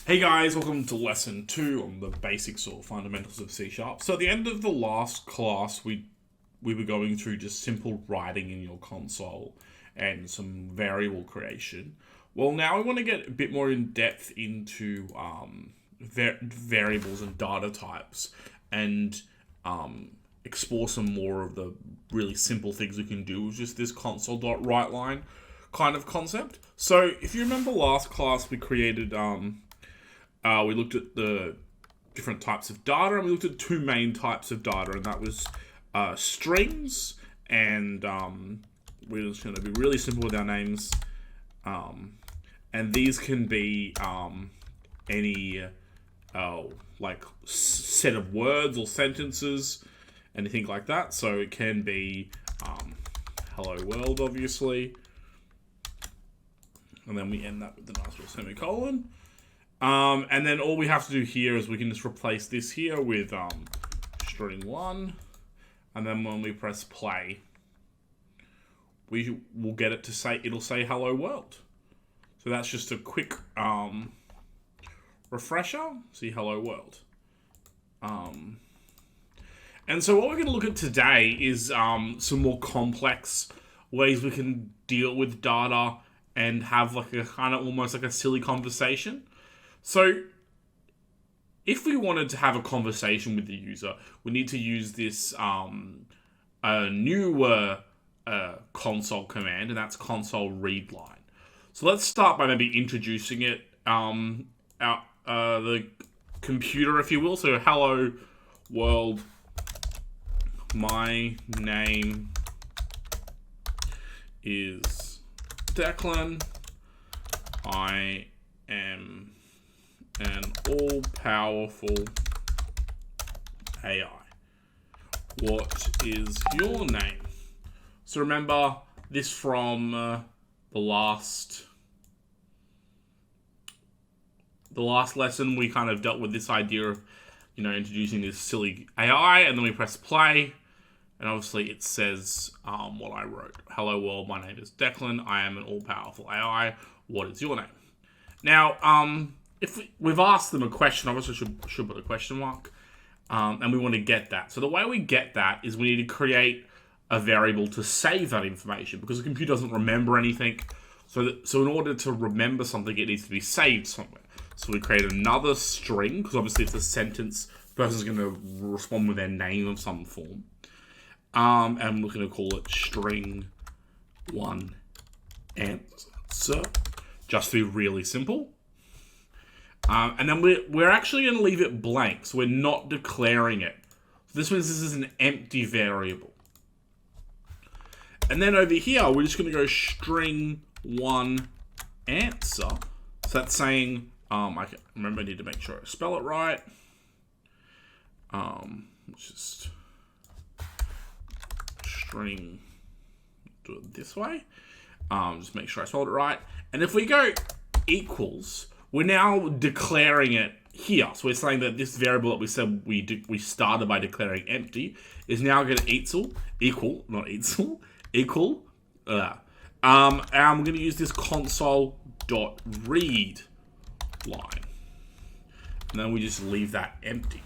Hey guys, welcome to lesson 2 on the basics or fundamentals of C#. So at the end of the last class, we were going through just simple writing in your console and some variable creation. Well, now we want to get a bit more in depth into variables and data types and explore some more of the really simple things we can do with just this console.writeline kind of concept. So if you remember last class, we created we looked at the different types of data, and we looked at two main types of data, and that was strings, and we're just going to be really simple with our names. And these can be any like set of words or sentences, anything like that. So it can be hello world, obviously, and then we end that with a nice little semicolon. And then all we have to do here is we can just replace this here with string 1, and then when we press play, we will get it to say, it'll say hello world. So that's just a quick refresher. See, hello world. And so what we're going to look at today is some more complex ways we can deal with data and have like a kind of almost like a silly conversation. So, if we wanted to have a conversation with the user, we need to use this newer console command, and that's console readline. So let's start by maybe introducing it, the computer, if you will. So, hello world, my name is Declan. I am an all-powerful AI. What is your name? So remember this from the last lesson. We kind of dealt with this idea of, introducing this silly AI, and then we press play, and obviously it says what I wrote. Hello world, my name is Declan. I am an all-powerful AI. What is your name? Now, if we've asked them a question, obviously should put a question mark, and we want to get that. So the way we get that is we need to create a variable to save that information, because the computer doesn't remember anything. So in order to remember something, it needs to be saved somewhere. So we create another string, because obviously it's a sentence. The person's going to respond with their name of some form. And we're going to call it string 1 answer, just to be really simple. And then we're actually going to leave it blank, so we're not declaring it. So this means this is an empty variable. And then over here, we're just going to go string 1 answer. So that's saying, I need to make sure I spell it right. Let's just string, do it this way. Just make sure I spelled it right. And if we go equals, we're now declaring it here. So we're saying that this variable that we said we started by declaring empty is now going to equal. And we're going to use this console.read line. And then we just leave that empty.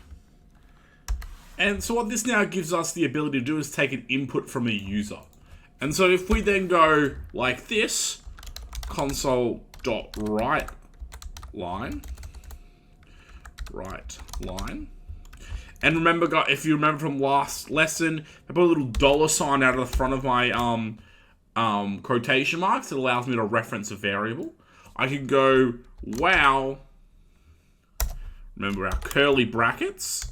And so what this now gives us the ability to do is take an input from a user. And so if we then go like this, console.write line. And remember, guys, if you remember from last lesson, I put a little $sign out of the front of my quotation marks. It allows me to reference a variable. I can go, wow. Remember our curly brackets.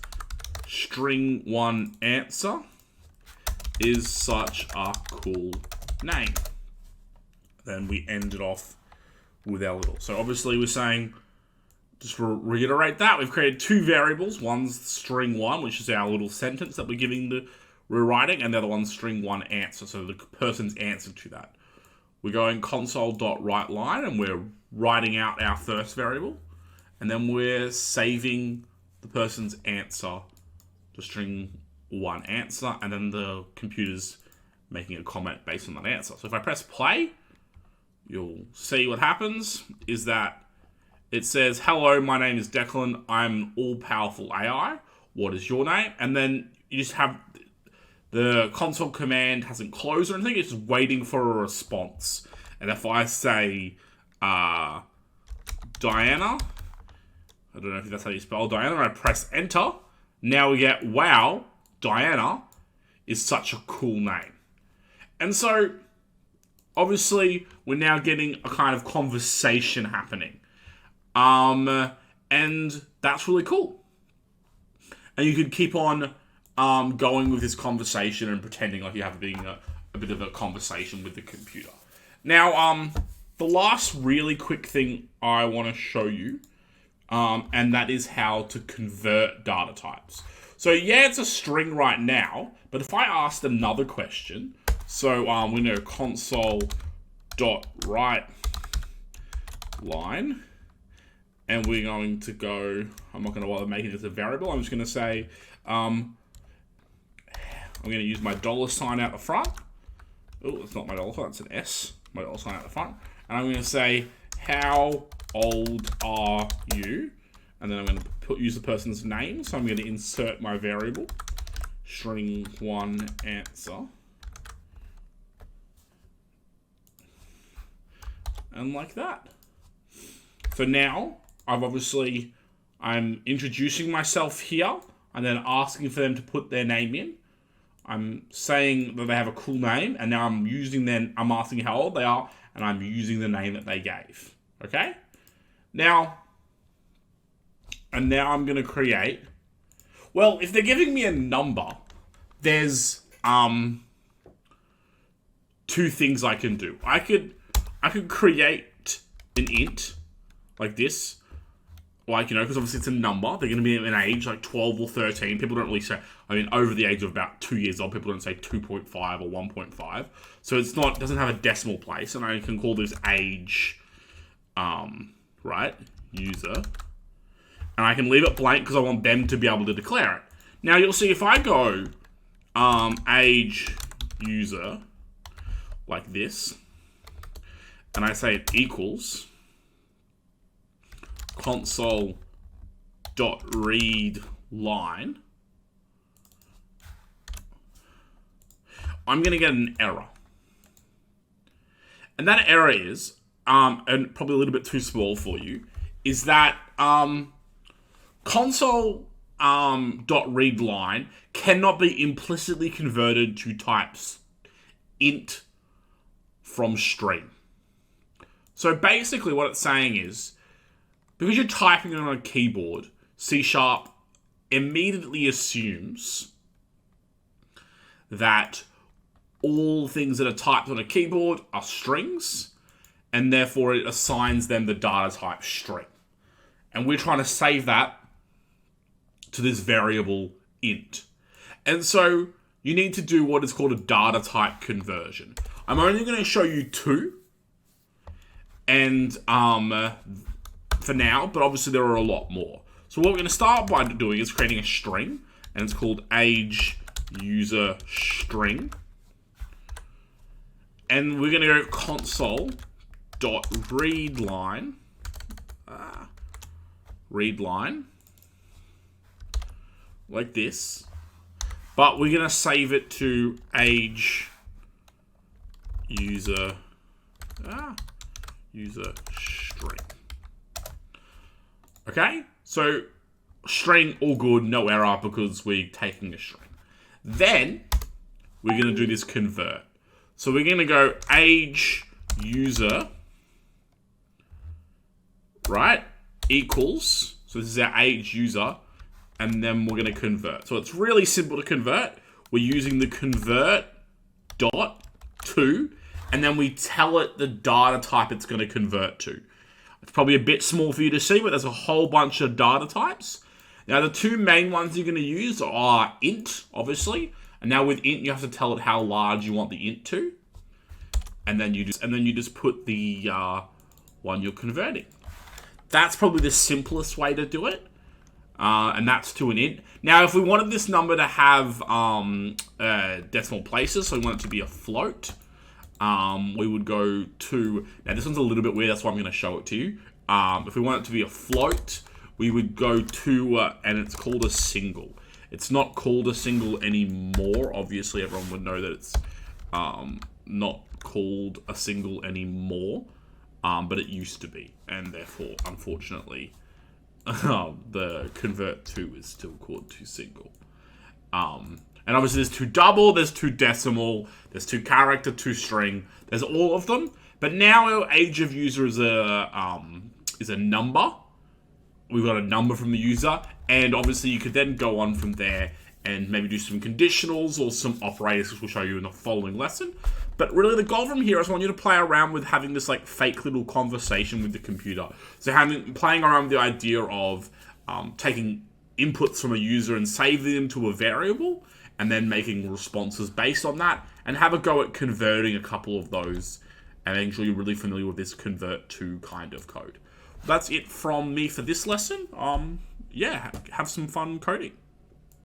String 1 answer is such a cool name. Then we end it off with our little. So obviously we're saying, just to reiterate that, we've created two variables. One's string 1, which is our little sentence that we're rewriting, and the other one's string 1 answer, so the person's answer to that. We're going console.writeline, and we're writing out our first variable, and then we're saving the person's answer to string 1 answer, and then the computer's making a comment based on that answer. So if I press play, you'll see what happens is that it says, hello, my name is Declan. I'm all-powerful AI. What is your name? And then you just have the console command hasn't closed or anything. It's just waiting for a response. And if I say Diana, I don't know if that's how you spell Diana, and I press enter, now we get, wow, Diana is such a cool name. And so, obviously, we're now getting a kind of conversation happening. And that's really cool. And you could keep on going with this conversation and pretending like you're having a bit of a conversation with the computer. Now, the last really quick thing I want to show you, and that is how to convert data types. So yeah, it's a string right now, but if I asked another question, so we know console.writeline, and we're going to go, I'm not going to bother making this a variable, I'm just going to say, I'm going to use my $sign out the front. Oh, it's not my $sign, it's an S, my $sign out the front. And I'm going to say, how old are you? And then I'm going to use the person's name. So I'm going to insert my variable, string 1 answer. And like that. So now, I'm introducing myself here, and then asking for them to put their name in. I'm saying that they have a cool name, and now I'm asking how old they are, and I'm using the name that they gave. Okay? Now I'm going to create, well, if they're giving me a number, there's two things I can do. I could create an int like this, like, because obviously it's a number. They're going to be an age like 12 or 13. People don't really say, over the age of about 2 years old, people don't say 2.5 or 1.5. So doesn't have a decimal place, and I can call this age, right, user. And I can leave it blank because I want them to be able to declare it. Now you'll see if I go age user like this, and I say it equals console.readline, I'm going to get an error. And that error is, and probably a little bit too small for you, is that console.readline cannot be implicitly converted to types int from string. So basically what it's saying is, because you're typing on a keyboard, C# immediately assumes that all things that are typed on a keyboard are strings, and therefore it assigns them the data type string. And we're trying to save that to this variable int. And so you need to do what is called a data type conversion. I'm only going to show you two, and for now, but obviously there are a lot more. So what we're going to start by doing is creating a string, and it's called age user string. And we're going to go console.readline, readline, like this. But we're going to save it to age user string. Okay, so string, all good, no error because we're taking a string. Then we're going to do this convert. So we're going to go age user, right, equals, so this is our age user, and then we're going to convert. So it's really simple to convert. We're using the convert dot to, and then we tell it the data type it's going to convert to. It's probably a bit small for you to see, but there's a whole bunch of data types. Now, the two main ones you're going to use are int, obviously. And now with int, you have to tell it how large you want the int to. And then you just put the one you're converting. That's probably the simplest way to do it. And that's to an int. Now, if we wanted this number to have decimal places, so we want it to be a float, we would go to, now this one's a little bit weird, that's why I'm going to show it to you. If we want it to be a float, we would go to, and it's called a single. It's not called a single anymore. Obviously, everyone would know that it's not called a single anymore, but it used to be, and therefore, unfortunately, the convert to is still called to single. And obviously there's to double, there's to decimal, there's to character, to string, there's all of them. But now our age of user is a number. We've got a number from the user, and obviously you could then go on from there and maybe do some conditionals or some operators, which we'll show you in the following lesson. But really the goal from here is I want you to play around with having this like fake little conversation with the computer. So playing around with the idea of taking inputs from a user and saving them to a variable, and then making responses based on that, and have a go at converting a couple of those, and making sure you're really familiar with this convert to kind of code. That's it from me for this lesson. Yeah, have some fun coding.